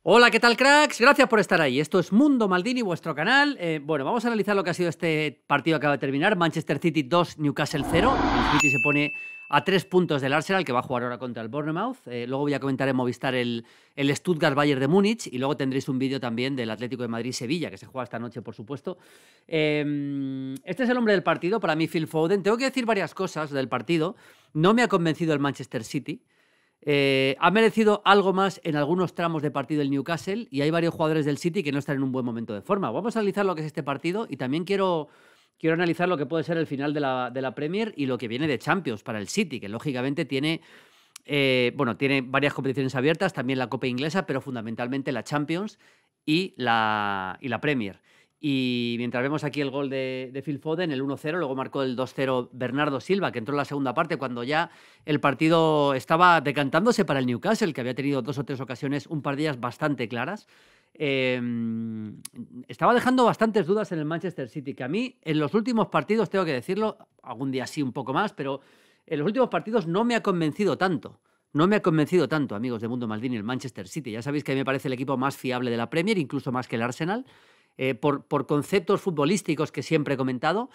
Hola, ¿qué tal, cracks? Gracias por estar ahí. Esto es Mundo Maldini, vuestro canal. Bueno, vamos a analizar lo que ha sido este partido que acaba de terminar. Manchester City 2, Newcastle 0. El City se pone a 3 puntos del Arsenal, que va a jugar ahora contra el Bournemouth. Luego voy a comentar en Movistar el Stuttgart-Bayern de Múnich. Y luego tendréis un vídeo también del Atlético de Madrid-Sevilla, que se juega esta noche, por supuesto. Este es el hombre del partido, para mí, Phil Foden. Tengo que decir varias cosas del partido. No me ha convencido el Manchester City. Ha merecido algo más en algunos tramos de partido el Newcastle y hay varios jugadores del City que no están en un buen momento de forma. Vamos a analizar lo que es este partido y también quiero analizar lo que puede ser el final de la Premier y lo que viene de Champions para el City, que lógicamente tiene varias competiciones abiertas, también la Copa Inglesa, pero fundamentalmente la Champions y la Premier. Y mientras vemos aquí el gol de Phil Foden, el 1-0, luego marcó el 2-0 Bernardo Silva, que entró en la segunda parte cuando ya el partido estaba decantándose para el Newcastle, que había tenido 2 o 3 ocasiones, un par de ellas bastante claras. Estaba dejando bastantes dudas en el Manchester City, que a mí en los últimos partidos, tengo que decirlo, algún día sí un poco más, pero en los últimos partidos no me ha convencido tanto. No me ha convencido tanto, amigos de Mundo Maldini, el Manchester City. Ya sabéis que a mí me parece el equipo más fiable de la Premier, incluso más que el Arsenal. Por conceptos futbolísticos que siempre he comentado,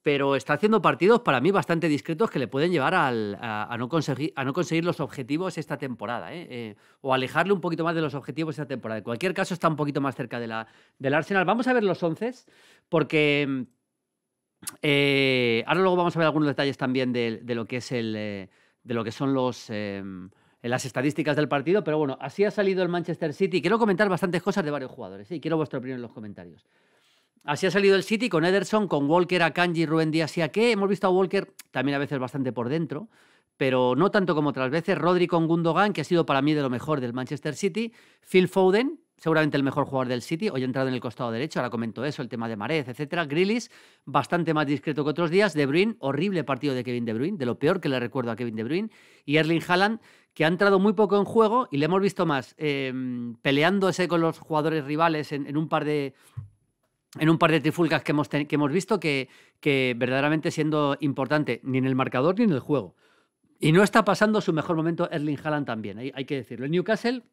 pero está haciendo partidos para mí bastante discretos que le pueden llevar a no conseguir los objetivos esta temporada, o alejarle un poquito más de los objetivos esta temporada. En cualquier caso, está un poquito más cerca del Arsenal. Vamos a ver los 11, porque ahora luego vamos a ver algunos detalles también de lo que es de lo que son las estadísticas del partido, pero bueno, así ha salido el Manchester City. Quiero comentar bastantes cosas de varios jugadores, y quiero vuestra opinión en los comentarios. Así ha salido el City con Ederson, con Walker, Akanji, Rubén Díaz y Ake. Hemos visto a Walker también a veces bastante por dentro, pero no tanto como otras veces. Rodri con Gundogan, que ha sido para mí de lo mejor del Manchester City. Phil Foden, seguramente el mejor jugador del City, hoy ha entrado en el costado derecho, ahora comento eso, el tema de Mahrez, etcétera. Grealish, bastante más discreto que otros días. De Bruyne, horrible partido de Kevin De Bruyne, de lo peor que le recuerdo a Kevin De Bruyne. Y Erling Haaland, que ha entrado muy poco en juego y le hemos visto más peleándose con los jugadores rivales en un par de trifulcas que hemos visto que verdaderamente siendo importante ni en el marcador ni en el juego. Y no está pasando su mejor momento Erling Haaland también, hay que decirlo. El Newcastle,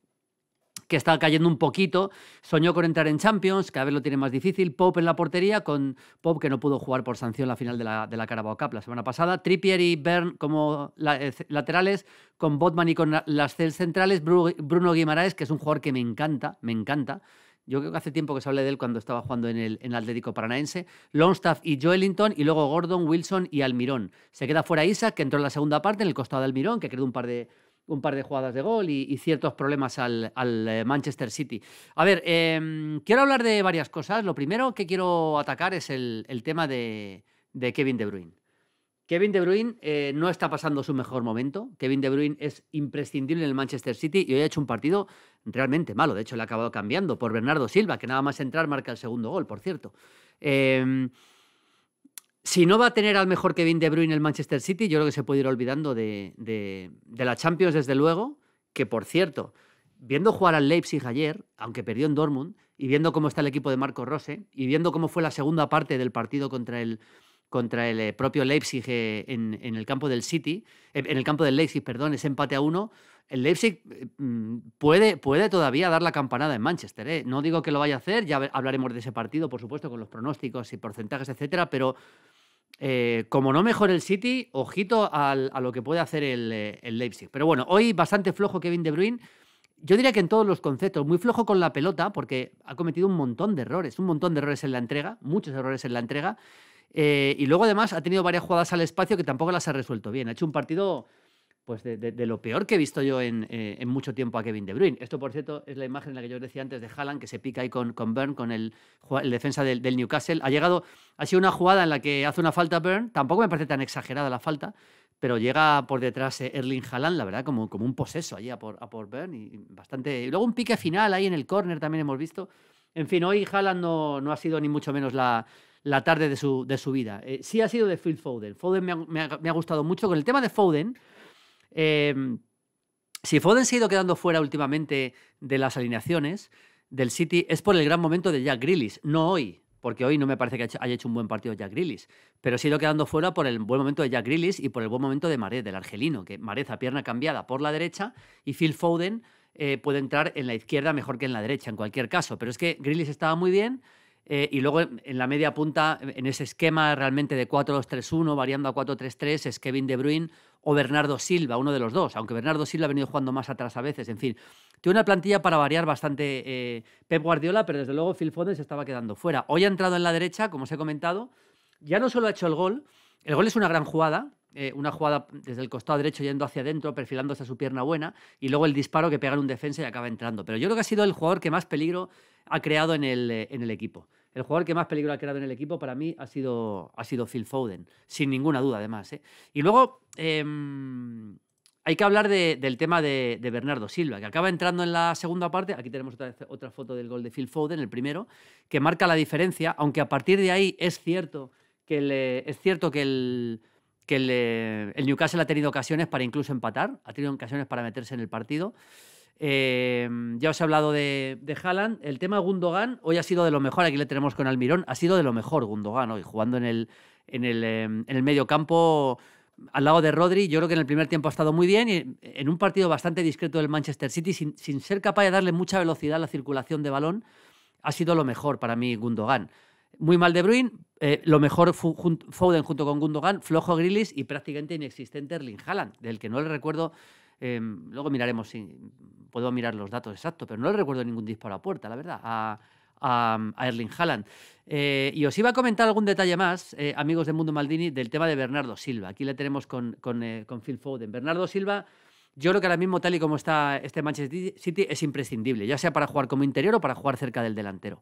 que está cayendo un poquito, soñó con entrar en Champions, cada vez lo tiene más difícil. Pope en la portería, con Pope que no pudo jugar por sanción la final de la Carabao Cup la semana pasada. Trippier y Bern como laterales, con Botman y con las centrales. Bruno Guimaraes, que es un jugador que me encanta. Yo creo que hace tiempo que se hablé de él cuando estaba jugando en el Atlético Paranaense. Longstaff y Joelinton, y luego Gordon, Wilson y Almirón. Se queda fuera Isak, que entró en la segunda parte, en el costado de Almirón, que creó un par de jugadas de gol y ciertos problemas al Manchester City. A ver, quiero hablar de varias cosas. Lo primero que quiero atacar es el tema de Kevin De Bruyne. Kevin De Bruyne no está pasando su mejor momento. Kevin De Bruyne es imprescindible en el Manchester City y hoy ha hecho un partido realmente malo. De hecho, le ha acabado cambiando por Bernardo Silva, que nada más entrar marca el segundo gol, por cierto. Si no va a tener al mejor Kevin De Bruyne el Manchester City, yo creo que se puede ir olvidando de la Champions, desde luego, que por cierto, viendo jugar al Leipzig ayer, aunque perdió en Dortmund, y viendo cómo está el equipo de Marco Rose, y viendo cómo fue la segunda parte del partido contra el propio Leipzig en el campo del City, en el campo del Leipzig, perdón, ese empate a 1, el Leipzig puede todavía dar la campanada en Manchester. No digo que lo vaya a hacer, ya hablaremos de ese partido, por supuesto, con los pronósticos y porcentajes, etcétera, pero como no mejore el City, ojito a lo que puede hacer el Leipzig. Pero bueno, hoy bastante flojo Kevin De Bruyne. Yo diría que en todos los conceptos, muy flojo con la pelota, porque ha cometido un montón de errores en la entrega, muchos errores en la entrega. Y luego además ha tenido varias jugadas al espacio que tampoco las ha resuelto bien. Ha hecho un partido pues de lo peor que he visto yo en mucho tiempo a Kevin De Bruyne. Esto, por cierto, es la imagen en la que yo os decía antes de Haaland, que se pica ahí con Burn, con el defensa del Newcastle. Ha sido una jugada en la que hace una falta Burn, tampoco me parece tan exagerada la falta, pero llega por detrás Erling Haaland, la verdad, como un poseso allí a por Burn, y bastante. Y luego un pique final ahí en el córner también hemos visto. En fin, hoy Haaland no ha sido ni mucho menos la tarde de su vida. Sí ha sido de Phil Foden. Foden me ha gustado mucho. Con el tema de Foden, si Foden se ha ido quedando fuera últimamente de las alineaciones del City, es por el gran momento de Jack Grealish. No hoy, porque hoy no me parece que haya hecho un buen partido Jack Grealish, pero se ha ido quedando fuera por el buen momento de Jack Grealish y por el buen momento de Mahrez, del argelino, que Mahrez a pierna cambiada por la derecha y Phil Foden puede entrar en la izquierda mejor que en la derecha, en cualquier caso. Pero es que Grealish estaba muy bien. Y luego en la media punta, en ese esquema realmente de 4-2-3-1, variando a 4-3-3, es Kevin De Bruyne o Bernardo Silva, uno de los dos, aunque Bernardo Silva ha venido jugando más atrás a veces. En fin, tiene una plantilla para variar bastante Pep Guardiola, pero desde luego Phil Foden se estaba quedando fuera. Hoy ha entrado en la derecha, como os he comentado, ya no solo ha hecho el gol es una gran jugada, una jugada desde el costado derecho yendo hacia adentro, perfilándose a su pierna buena, y luego el disparo que pega en un defensa y acaba entrando. Pero yo creo que ha sido el jugador que más peligro ha creado en el equipo. El jugador que más peligro ha creado en el equipo para mí ha sido Phil Foden, sin ninguna duda además. Y luego hay que hablar del tema de Bernardo Silva, que acaba entrando en la segunda parte. Aquí tenemos otra foto del gol de Phil Foden, el primero, que marca la diferencia, aunque a partir de ahí es cierto que el Newcastle ha tenido ocasiones para incluso empatar, ha tenido ocasiones para meterse en el partido. Ya os he hablado de Haaland. El tema Gundogan hoy ha sido de lo mejor. Aquí le tenemos con Almirón. Ha sido de lo mejor Gundogan hoy, jugando en el medio campo al lado de Rodri. Yo creo que en el primer tiempo ha estado muy bien y en un partido bastante discreto del Manchester City, sin ser capaz de darle mucha velocidad a la circulación de balón, ha sido lo mejor para mí Gundogan. Muy mal De Bruyne, lo mejor Foden junto con Gundogan, flojo Grealish y prácticamente inexistente Erling Haaland, del que no le recuerdo, luego miraremos si puedo mirar los datos exactos, pero no le recuerdo ningún disparo a puerta, la verdad, a Erling Haaland. Y os iba a comentar algún detalle más, amigos de Mundo Maldini, del tema de Bernardo Silva. Aquí le tenemos con Phil Foden. Bernardo Silva, yo creo que ahora mismo, tal y como está este Manchester City, es imprescindible, ya sea para jugar como interior o para jugar cerca del delantero.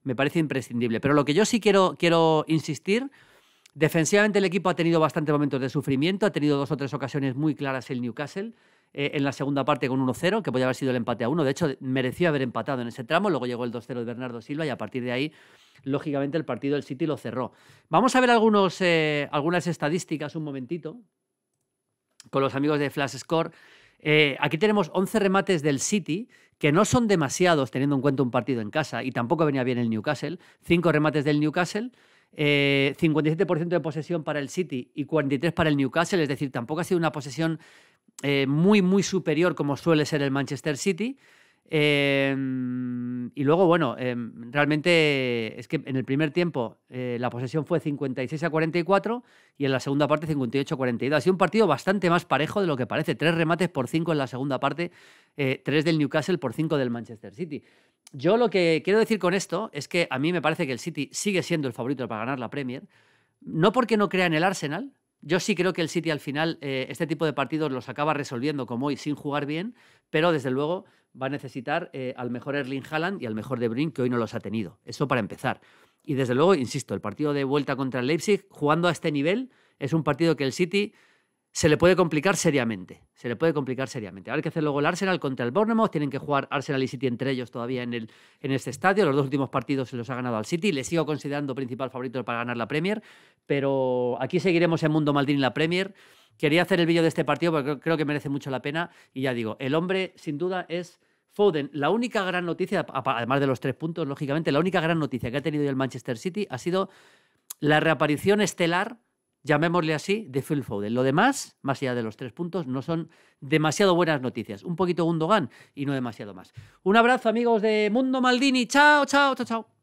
Me parece imprescindible. Pero lo que yo sí quiero insistir, defensivamente el equipo ha tenido bastantes momentos de sufrimiento, ha tenido 2 o 3 ocasiones muy claras el Newcastle, en la segunda parte con 1-0, que podía haber sido el empate a 1. De hecho, mereció haber empatado en ese tramo, luego llegó el 2-0 de Bernardo Silva y a partir de ahí, lógicamente, el partido del City lo cerró. Vamos a ver algunas estadísticas un momentito con los amigos de Flash Score. Aquí tenemos 11 remates del City, que no son demasiados teniendo en cuenta un partido en casa, y tampoco venía bien el Newcastle. 5 remates del Newcastle, 57% de posesión para el City y 43% para el Newcastle, es decir, tampoco ha sido una posesión muy superior como suele ser el Manchester City. Y luego, bueno, realmente es que en el primer tiempo la posesión fue 56-44 y en la segunda parte 58-42. Ha sido un partido bastante más parejo de lo que parece. 3 remates por 5 en la segunda parte, 3 del Newcastle por 5 del Manchester City. Yo lo que quiero decir con esto es que a mí me parece que el City sigue siendo el favorito para ganar la Premier, no porque no crea en el Arsenal. Yo sí creo que el City al final este tipo de partidos los acaba resolviendo como hoy sin jugar bien, pero desde luego va a necesitar al mejor Erling Haaland y al mejor De Bruyne, que hoy no los ha tenido. Eso para empezar. Y desde luego, insisto, el partido de vuelta contra el Leipzig, jugando a este nivel, es un partido que el City se le puede complicar seriamente. Se le puede complicar seriamente. Ahora hay que hacer luego el Arsenal contra el Bournemouth. Tienen que jugar Arsenal y City entre ellos todavía en este estadio. Los 2 últimos partidos se los ha ganado al City. Le sigo considerando principal favorito para ganar la Premier, pero aquí seguiremos en Mundo Maldini en la Premier. Quería hacer el vídeo de este partido porque creo que merece mucho la pena. Y ya digo, el hombre sin duda es Foden. La única gran noticia, además de los 3 puntos, lógicamente, la única gran noticia que ha tenido el Manchester City ha sido la reaparición estelar, llamémosle así, de Phil Foden. Lo demás, más allá de los 3 puntos, no son demasiado buenas noticias. Un poquito Gundogan y no demasiado más. Un abrazo, amigos de Mundo Maldini. Chao, chao, chao, chao.